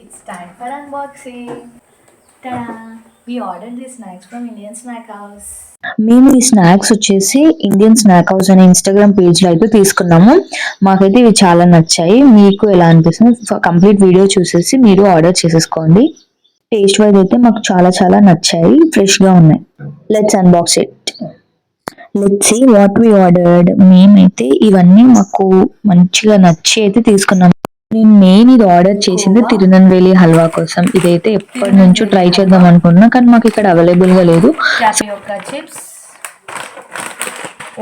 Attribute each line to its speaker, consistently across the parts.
Speaker 1: It's time for unboxing. Ta-da! We ordered these snacks from Indian Snack House. మేము ఈ snacks వచ్చేసి Indian snack house అనే Instagram పేజ్లో అయితే తీసుకున్నాము. మాకైతే ఇవి చాలా నచ్చాయి. మీకు ఎలా అనిపిస్తుంది కంప్లీట్ వీడియో చూసేసి మీరు ఆర్డర్ చేసేసుకోండి. టేస్ట్ వైజ్ అయితే మాకు చాలా చాలా నచ్చాయి, ఫ్రెష్గా ఉన్నాయి. Let's unbox it. Let's see what we ordered. మేమైతే ఇవన్నీ మాకు మంచిగా నచ్చి అయితే తీసుకున్నాం. నేను మెయిన్ ఇది ఆర్డర్ చేసింది తిరునెల్వేలి హల్వా కోసం. ఇదైతే ఎప్పటి నుంచో ట్రై చేద్దాం అనుకున్నా కానీ మాకు ఇక్కడ అవైలబుల్గా లేదు. టాపియోకా చిప్స్,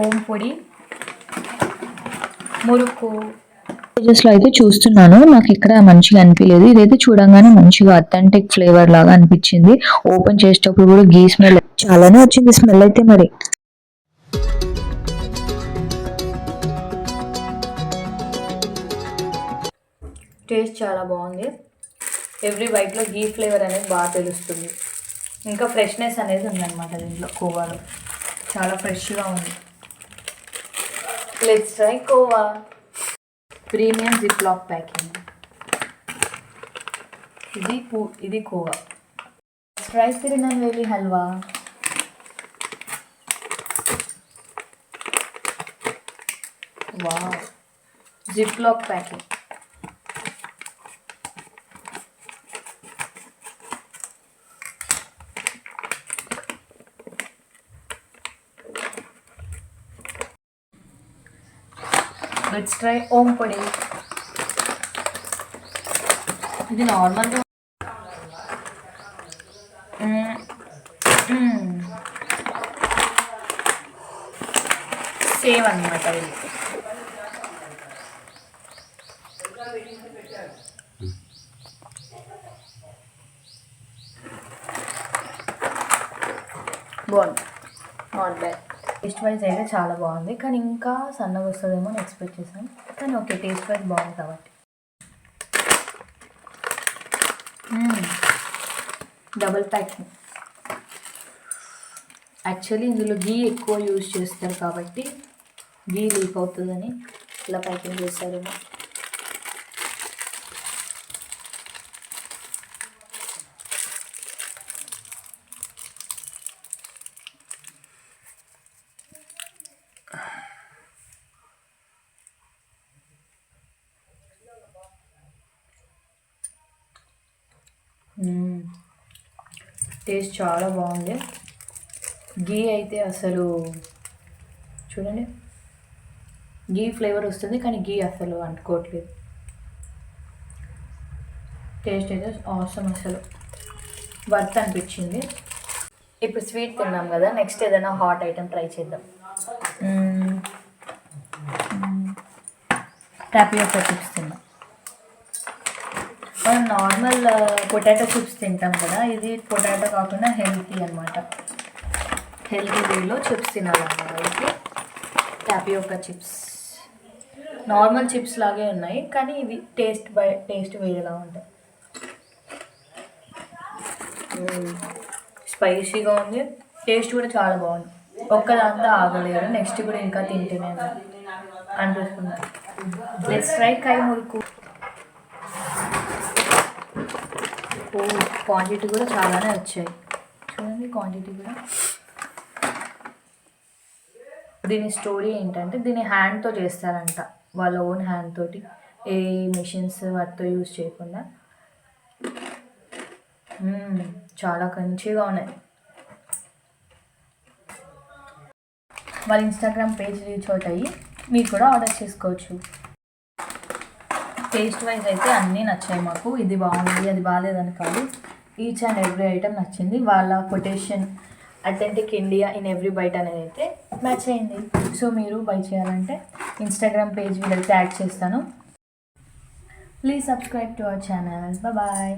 Speaker 1: ఓం పొడి, మురుకు లో అయితే చూస్తున్నాను, నాకు ఇక్కడ మంచిగా అనిపించలేదు. ఇదైతే చూడంగానే మంచిగా అథెంటిక్ ఫ్లేవర్ లాగా అనిపించింది. ఓపెన్ చేసేటప్పుడు కూడా గీ స్మెల్ చాలానే వచ్చింది. స్మెల్ అయితే మరి టేస్ట్ చాలా బాగుంది. ఎవ్రీ బైట్లో గీ ఫ్లేవర్ అనేది బాగా తెలుస్తుంది. ఇంకా ఫ్రెష్నెస్ అనేది ఉందన్నమాట దీంట్లో. కోవాలో చాలా ఫ్రెష్గా ఉంది. Let's try khoa. Premium zip lock packing. ఇది khoa. Try Tirunelveli halwa. Wow, zip lock packing. Let's try Om podi. ఇది నార్మల్గా సేమ్ అనమాట. ఇది బాగుంది, నాట్ బ్యాడ్. టేస్ట్ వైజ్ అయితే చాలా బాగుంది, కానీ ఇంకా సన్నగా వస్తుందేమో అని ఎక్స్పెక్ట్ చేశాను. కానీ ఓకే, టేస్ట్ వైజ్ బాగుంది కాబట్టి. Double packing. యాక్చువల్లీ ఇందులో గీ ఎక్కువ యూజ్ చేస్తారు కాబట్టి గీ లీక్ అవుతుందని ఇలా ప్యాకింగ్ చేస్తారేమో. టేస్ట్ చాలా బాగుంది. గీ అయితే అసలు చూడండి, గీ ఫ్లేవర్ వస్తుంది కానీ గీ అసలు అంటుకోవట్లేదు. టేస్ట్ అయితే అవసరం, అసలు వర్త్ అనిపించింది. ఇప్పుడు స్వీట్ తిన్నాం కదా, నెక్స్ట్ ఏదైనా హాట్ ఐటెం ట్రై చేద్దాం. టాపియోకా చిప్స్ తిన్నాం. మనం నార్మల్ పొటాటో చిప్స్ తింటాం కదా, ఇది పొటాటో కాకుండా హెల్తీ అనమాట. హెల్తీ వేలో చిప్స్ తినాలన్నమాట. అయితే టాపియోకా చిప్స్ నార్మల్ చిప్స్ లాగే ఉన్నాయి, కానీ ఇవి టేస్ట్ వేరేలా ఉంటాయి. స్పైసీగా ఉంది, టేస్ట్ కూడా చాలా బాగుంది. ఒక్కదాంతా ఆగలేదు, నెక్స్ట్ కూడా ఇంకా తింటేనే అనిపిస్తుంది. లెట్స్ ట్రై కై మురుకు. క్వాంటిటీ కూడా చాలానే వచ్చాయి, చూడండి క్వాంటిటీ కూడా. దీని స్టోరీ ఏంటంటే, దీన్ని హ్యాండ్తో చేస్తారంట, వాళ్ళ ఓన్ హ్యాండ్ తోటి, ఏ మిషన్స్ వాటితో యూజ్ చేయకుండా. చాలా మంచిగా ఉన్నాయి. వాళ్ళ ఇన్స్టాగ్రామ్ పేజ్ రీచ్ అవుట్ అయ్యి మీరు కూడా ఆర్డర్ చేసుకోవచ్చు. టేస్ట్ వైజ్ అయితే అన్నీ నచ్చాయి మాకు. ఇది బాగుంది, అది బాగాలేదని కాదు, ఈచ్ అండ్ ఎవ్రీ ఐటెం నచ్చింది. వాళ్ళ quotation authentic India in every bite అనేది అయితే మ్యాచ్ అయింది. సో మీరు బై చేయాలంటే ఇన్స్టాగ్రామ్ పేజ్ వీళ్ళైతే యాడ్ చేస్తాను. Please subscribe to our channel. Bye.